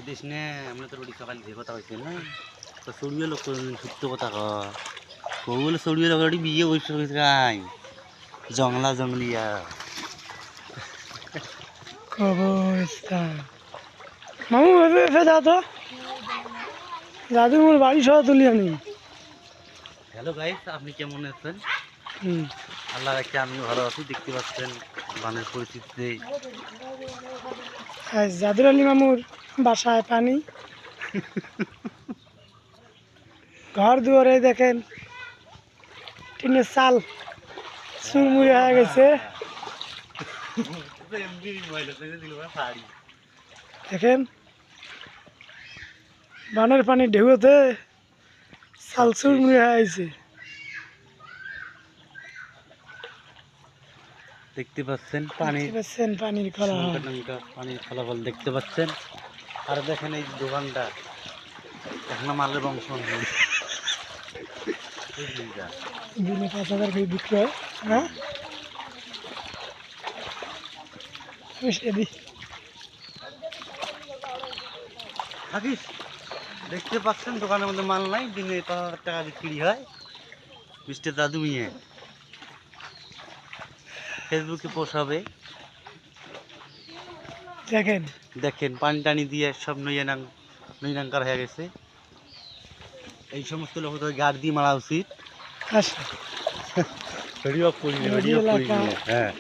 দেশ নে আমরা তো রুটি সকাল যে কথা হয়েছে না তো সরিয়ে লোক সত্য কথা কৌ বলে সরিয়ে লোক বিয়ে বসে হয়েছে গাই জংলা জংলিয়া কবরস্থান মামু এফে যা তো দাদু মোর বাড়ি সহ তুলি আনি হ্যালো গাইস আপনি কেমন আছেন আল্লাহ রাখে আমি ভালো আছি দেখতে পাচ্ছেন বানের পরিস্থিতিতে জাদুর আলী মামুর বাসায় পানি ঘর দুয়ারে দেখেন টিনের চাল চুরমুড়ি হয়ে গেছে দেখেন বানের পানি ঢেউতে চাল চুরমুড়ি হয়ে গেছে দেখতে পাচ্ছেন পানির খোলা পানির ফলাফল দেখতে পাচ্ছেন আর দেখেন এই দোকানটা এখনো মালের বংশ দিনে 5,000 করে বিক্রি হয় হ্যাঁ থাকিস দেখতে পাচ্ছেন দোকানের মধ্যে মাল নাই দিনে 5,000 টাকা বিক্রি হয় মিস্টার দাদু মিয়া ফেসবুকে পোষাবে দেখেন পানি টানি দিয়ে সব নৈনাঙ্কার হয়ে গেছে এই সমস্ত লোক তো গাড় দিয়ে মারা উচিত হ্যাঁ